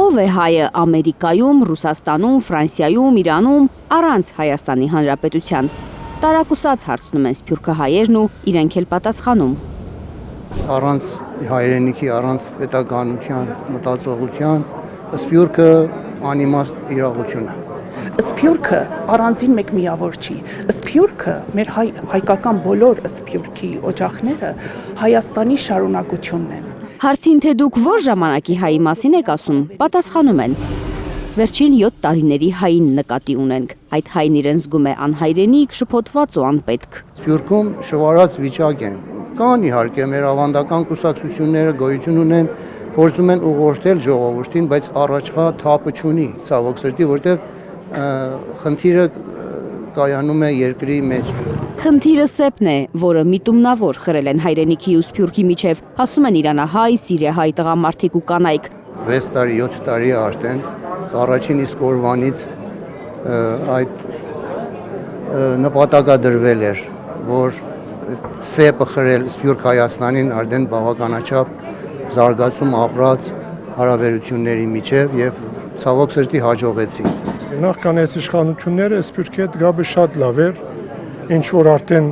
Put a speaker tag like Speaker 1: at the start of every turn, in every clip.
Speaker 1: Ով է հայը Ամերիկայում, Ռուսաստանում, Ֆրանսիայում, Իրանում, առանց Հայաստանի Հանրապետության։ Տարակուսած հարցնում են սփյուռքահայերն ու իրենք էլ պատասխանում։
Speaker 2: Առանց հայրենիքի, առանց պետականության, մտածողության, սփյուռքը անիմաստ իրողություն է։
Speaker 3: Սփյուռքը առանձին մեկ միավոր չի։ Սփյուռքը մեր հայկական բոլոր սփյուռքի օջախները Հայաստանի շարունակությունն են։
Speaker 1: Հարցին թե դուք որ ժամանակի հայի մասին եք ասում, պատասխանում են. Վերջին 7 տարիների հային նկատի ունենք։ Այդ հայն իրեն զգում է անհայրենիք, շփոթված ու անպետք։
Speaker 2: Սփյուռքում շվարած վիճակ են։ Կան իհարկե մեր ավանդական կուսակցությունները գոյություն ունեն, փորձում են ուղղորդել ժողովրդին, բայց առաջվա թափը չունի, ցավոք սրտի, որտեղ խնդիրը կայանում է երկրի մեջ։
Speaker 1: Խնդիրը սեպն է, որը միտումնավոր խրել են հայրենիքի ու սփյուռքի միջև, ասում են իրանահայ, սիրիահայ տղամարդիկ ու կանայք։
Speaker 2: 6 տարի, 7 տարի արդեն, առաջին իսկ օրվանից այդ նպատակադրվել էր, որ սեպը խրել սփյուռք Հայաստանին արդեն բավականաչափ զարգացում ապրած հարաբերությունների միջև եւ ցավոք սրտի հաջողեցին։
Speaker 4: Նախքան այս իշխանությունները սփյուռքի հետ գաբը շատ լավ էր, ինչ որ արդեն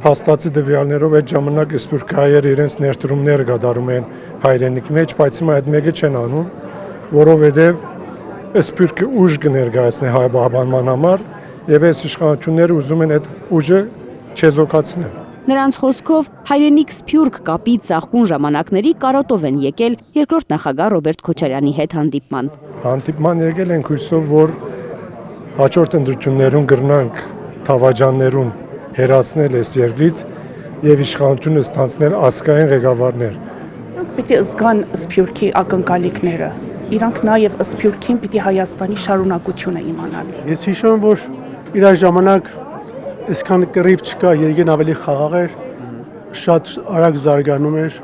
Speaker 4: փաստացի դվյալներով այդ ժամանակ սփյուռքահայերը իրենց ներդրումները կատարում են հայրենիքի մեջ, բայց հիմա այդ մեկը չեն անում, որովհետև սփյուռքը ուժ կներկայացնի հայ բաբանման համար եւ այս իշխանությունները ուզում են այդ ուժը չեզոքացնել։
Speaker 1: Նրանց խոսքով հայրենիք սփյուռք կապի ծաղկուն ժամանակների կարոտով են եկել երկրորդ նախագահ Ռոբերտ Քոչարյանի հետ հանդիպման։
Speaker 4: Հանդիպման եկել ենք հույսով, որ հաջորդ ընտրություններում կրնանք թավաջաններուն հերացնել այս երկրից եւ իշխանությունը ստանցնել ազգային ղեկավարներ։
Speaker 3: Իրանք պիտի զգան սփյուռքի ակնկալիքները։ Իրանք նաեւ սփյուռքին պիտի Հայաստանի շարունակությունը իմանան։
Speaker 5: Ես հիշում եմ, որ իր ժամանակ այսքան կռիվ չկա, երկրին ավելի խաղաղ էր, շատ արագ զարգանում էր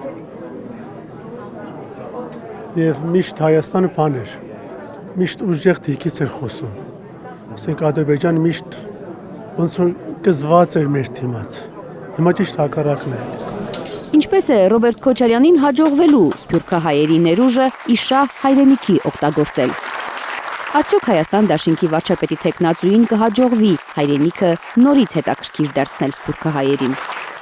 Speaker 5: եւ միշտ Հայաստանը բան էր, միշտ ուժեղ դիրքից էր խոսում։ Ասենք Ադրբեջանը միշտ ոնց որ կզված էր մեր թիմած։ Հիմա ճիշտ հակառակն է։
Speaker 1: Ինչպես է Ռոբերտ Քոչարյանին հաջողվելու սփյուռքահայերի ներուժը իշահ հայրենիքի օգտագործել։ Արդյոք Հայաստան դաշինքի վարչապետի տեխնացուին կհաջողվի հայրենիքը նորից հետաքրքիր դարձնել սփյուռքահայերին։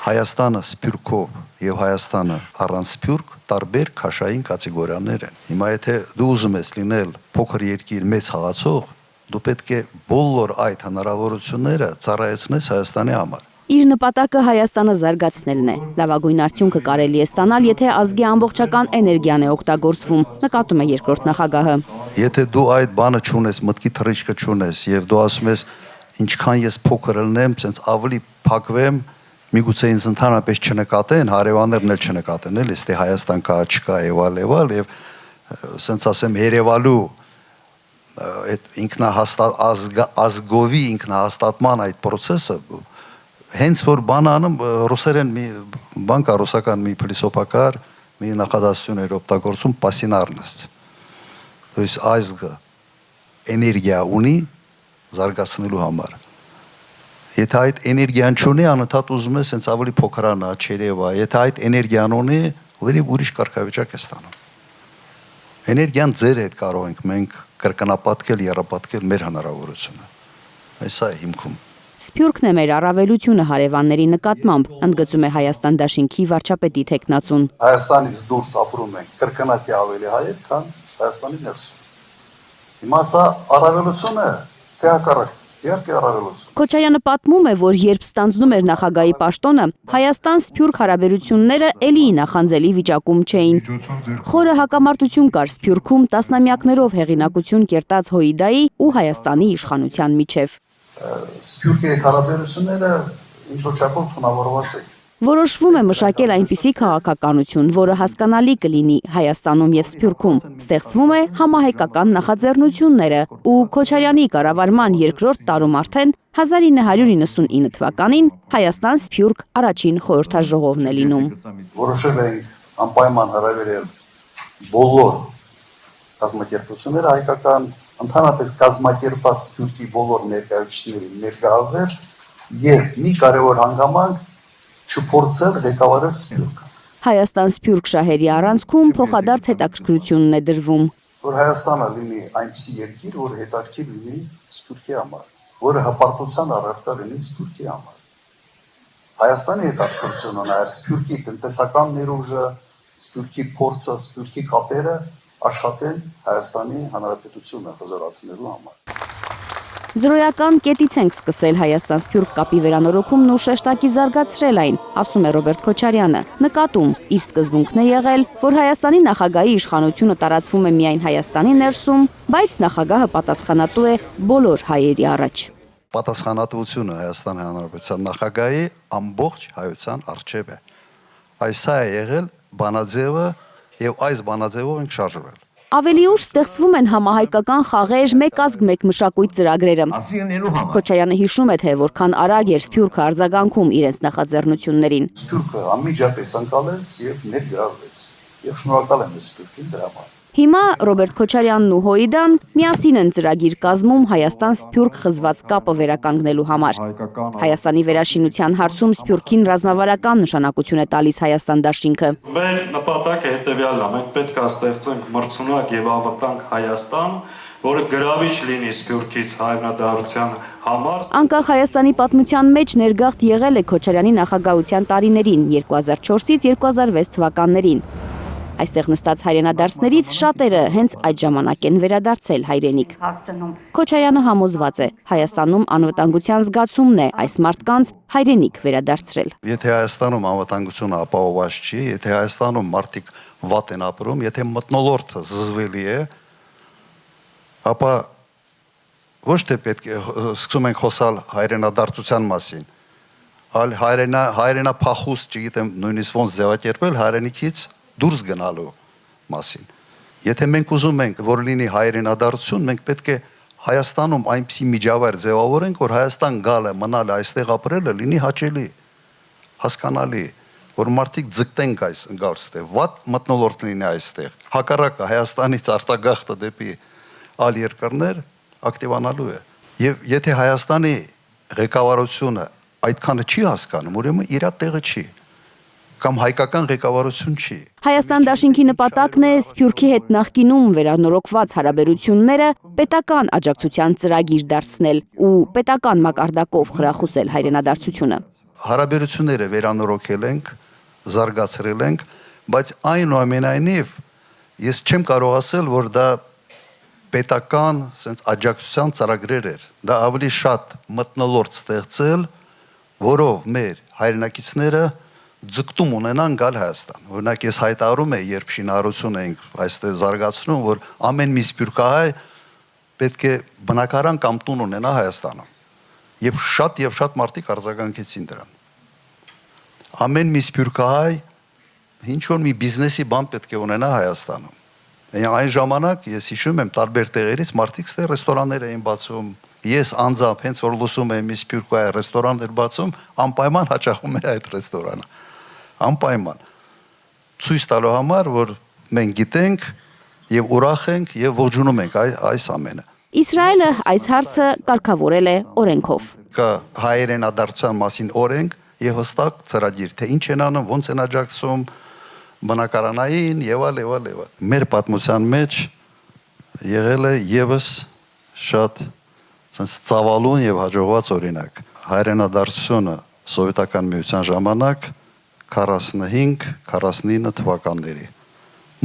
Speaker 6: Հայաստանը սփյուռքով եւ Հայաստանը առանց սփյուռք տարբեր քաշային կատեգորիաներ են։ Հիմա եթե դու ուզում ես լինել փոքր երկիր մեծ հաղացող, դու պետք է բոլոր այդ հնարավորությունները ծառայեցնես Հայաստանի համար։
Speaker 1: Իր նպատակը Հայաստանը զարգացնելն է։ Լավագույն արդյունքը կարելի է ստանալ, եթե ազգի ամբողջական էներգիան է օգտագործվում, նկատում է երկրորդ նախագահը։
Speaker 6: Եթե դու այդ բանը չունես, մտքի թռիչքը չունես եւ դու ասում ես ինչքան ես փոքր ելնեմ, sense ավելի փակվեմ, միգուցե ինձ ընդհանրապես չնկատեն, հարևաններն էլ չնկատեն, էլ էստե Հայաստան կա, չկա, եւալ եւ sense ասեմ Երևալու այդ ազգովի ինքնահաստատման այդ process-ը հենց որ բան անում ռուսերեն մի բան կա, ռուսական մի փիլիսոփակար մի նախադասություն էր օգտագործում պասինարնեստ։ То есть ազգը էներգիա ունի զարգացնելու համար։ Եթե այդ էներգիան չունի, անընդհատ ուզում ես հենց ավելի փոքրանա, չերևա։ Եթե այդ էներգիան ունի, լրիվ ուրիշ կարգավիճակ է ստանում։ Էներգիան ձեր հետ կարող ենք մենք կրկնապատկել, եռապատկել մեր հնարավորությունը։ Այս է հիմքում։
Speaker 1: Սփյուռքն է մեր առավելությունը հարևանների նկատմամբ, ընդգծում է Հայաստան դաշինքի վարչապետի տեխնացուն։
Speaker 6: Հայաստանից դուրս ապրում են կրկնակի ավելի հայեր, քան Հայաստանի ներսում։ Հիմա սա առավելություն է, թե հակառակ, իհարկե առավելություն։
Speaker 1: Քոչարյանը պատմում է, որ երբ ստանձնում էր նախագահի պաշտոնը, Հայաստան-Սփյուռք հարաբերությունները էլի նախանձելի վիճակում չէին։ Խորը հակամարտություն կար Սփյուռքում տասնամյակներով հեղինակություն կերտած Հոիդայի ու Հայաստանի իշխանության միջև։
Speaker 6: Սփյուռքի հարաբերությունները ինչ որ չափով թունավորված են։
Speaker 1: Որոշվում է մշակել այնպիսի քաղաքականություն, որը հասկանալի կլինի Հայաստանում եւ Սփյուռքում։ Ստեղծվում է համահայկական նախաձեռնությունները ու Քոչարյանի կառավարման երկրորդ տարում արդեն 1999 թվականին Հայաստան-Սփյուռք առաջին խորհրդաժողովն է լինում։
Speaker 6: Որոշել ենք անպայման հրավիրել բոլոր կազմակերպությունները հայկական, ընդհանրապես կազմակերպած Սփյուռքի բոլոր ներկայացուցիչներին ներկայացնել եւ մի կարևոր հանգամանք չփորձել ղեկավարել Սփյուռքը։
Speaker 1: Հայաստան-Սփյուռք շահերի առանցքում փոխադարձ հետաքրքրությունն է դրվում։
Speaker 6: որ Հայաստանը լինի այնպիսի երկիր, որ հետաքրքիր լինի Սփյուռքի համար, որը հպարտության առարկա լինի Սփյուռքի համար։ Հայաստանի հետաքրքրությունը նաև Սփյուռքի տնտեսական ներուժը, Սփյուռքի փորձը, Սփյուռքի կապերը աշխատեն Հայաստանի Հանրապետությունը հզորացնելու համար։
Speaker 1: Զրոյական կետից ենք սկսել Հայաստան-Սփյուռք կապի վերանորոգումն ու շեշտակի զարգացրել այն, ասում է Ռոբերտ Քոչարյանը, նկատում իր սկզբունքն է եղել, որ Հայաստանի նախագահի իշխանությունը տարածվում է միայն Հայաստանի ներսում, բայց նախագահը պատասխանատու է բոլոր հայերի առաջ։
Speaker 6: Պատասխանատվությունը Հայաստանի Հանրապետության նախագահի ամբողջ հայության առջև է։ Այս է եղել բանաձևը եւ այս բանաձևով ենք շարժվել։
Speaker 1: Ավելի ուշ ստեղծվում են համահայկական խաղեր մեկ ազգ մեկ մշակույթ ծրագրերը։ Քոչարյանը հիշում է, թե որքան արագ էր Սփյուռքը արձագանքում իրենց նախաձեռնություններին։
Speaker 6: Սփյուռքը անմիջապես ընկալեց եւ ներգրավվեց։ Եվ շնորհակալ եմ Սփյուռքին դրա համար։
Speaker 1: Հիմա Ռոբերտ Քոչարյանն ու Հոիդան միասին են ծրագիր կազմում Հայաստան-Սփյուռք խզված կապը վերականգնելու համար։ Հայաստանի վերաշինության հարցում Սփյուռքին ռազմավարական նշանակություն է տալիս Հայաստան դաշինքը։
Speaker 7: Մեր նպատակը հետևյալն է, մենք պետք է ստեղծենք մրցունակ եւ անվտանգ Հայաստան, որը գրավիչ լինի Սփյուռքից հայրենադարության համար։
Speaker 1: Անկախ Հայաստանի պատմության մեջ ներգաղթ եղել է Քոչարյանի նախագահության տարիներին 2004-ից 2006 թվականներին։ Այստեղ նստած հայրենադարձներից շատերը հենց այդ ժամանակ են վերադարձել հայրենիք։ Քոչարյանը համոզված է, Հայաստանում անվտանգության զգացումն է այս մարդկանց հայրենիք վերադարձրել։
Speaker 6: Եթե Հայաստանում անվտանգությունը ապահովված չի, եթե Հայաստանում մարդիկ վատ են ապրում, եթե մթնոլորտը զզվելի է, ապա ոչ թե պետք է սկսում ենք խոսալ հայրենադարձության մասին, այլ հայրենափախուստ, չգիտեմ, նույնիսկ ոնց ձևակերպել հայրենիքից դուրս գնալու մասին։ Եթե մենք ուզում ենք, որ լինի հայրենադարձություն, մենք պետք է Հայաստանում այնպիսի միջավայր ձևավորենք, որ Հայաստան գալը, մնալը, այստեղ ապրելը լինի հաճելի, հասկանալի, որ մարդիկ ձգտեն գալ այստեղ, վատ մթնոլորտ լինի այստեղ։ Հակառակը Հայաստանից արտագաղթը դեպի այլ երկրներ ակտիվանալու է։ Եվ եթե Հայաստանի ղեկավարությունը այդքանը չի հասկանում, ուրեմն իր տեղը չի։ Կամ հայկական ղեկավարություն չի։
Speaker 1: Հայաստան դաշինքի նպատակն է Սփյուռքի հետ նախկինում վերանորոգված հարաբերությունները պետական աջակցության ծրագիր դարձնել ու պետական մակարդակով խրախուսել հայրենադարձությունը։
Speaker 6: Հարաբերությունները վերանորոգել ենք, զարգացրել ենք, բայց այնուամենայնիվ ես չեմ կարող ասել, որ դա պետական sense աջակցության ծրագրեր էր։ Դա ավելի շատ մթնոլորտ ստեղծել, որով մեր հայրենակիցները ձգտում ունենան գալ Հայաստան։ Օրինակ ես հայտարարում եմ, երբ շինարարություն ենք այստեղ զարգացնում, որ ամեն մի սփյուռքահայ պետք է բնակարան կամ տուն ունենա Հայաստանում։ Եվ շատ մարդիկ արձագանքեցին դրան։ Ամեն մի սփյուռքահայ ինչ որ մի բիզնեսի բան պետք է ունենա Հայաստանում։ Այն ժամանակ ես հիշում եմ տարբեր տեղերից մարդիկ ստեղ ռեստորաններ էին բացում։ Ես անձամբ հենց որ լսում եմ մի սփյուռքահայ ռեստորաններ բացում, անպայման հաճախում եմ այդ ռեստորանը։ Անպայման ցույց տալու համար, որ մենք գիտենք եւ ուրախ ենք եւ ողջունում ենք այս ամենը։
Speaker 1: Իսրայելը այս հարցը կարգավորել է օրենքով։
Speaker 6: Կա հայրենադարձության մասին օրենք եւ հստակ ծրագիր, թե ինչ են անում, ոնց են աջակցում բնակարանային եւ այլ։ Մեր պատմության մեջ եղել է եւս շատ ծավալուն եւ հաջողված օրինակ։ Հայրենադարձությունը սովետական միության ժամանակ 45-49 թվականների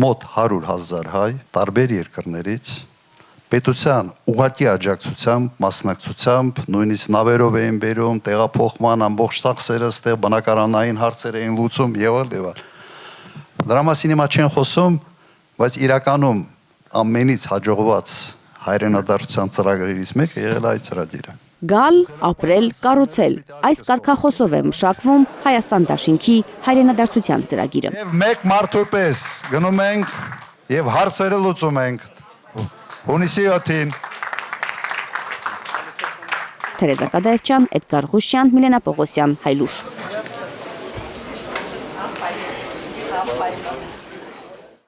Speaker 6: մոտ 100,000 հայ տարբեր երկրներից պետության ուղղակի աջակցությամբ, մասնակցությամբ, նույնիսկ նավերով էին բերում, տեղափոխման ամբողջ ծախսերը, ստեղ բնակարանային հարցեր էին լուծում եւ այլ։ Դրա մասին հիմա չեն խոսում, բայց իրականում ամենից հաջողված հայրենադարձության ծրագրերից մեկը եղել է այդ ծրագիրը։
Speaker 1: Գալ, ապրել, կառուցել։ Այս կարգախոսով է մշակվում Հայաստան դաշինքի հայրենադարձության ծրագիրը։
Speaker 6: Եվ մեկ մարդու պես գնում ենք եւ հարցերը լուծում ենք։ Հունիսի 7-ին
Speaker 1: Թերեզա Կադաևչյան, Էդգար Ղուշյան, Միլենա Պողոսյան, Հայլուշ։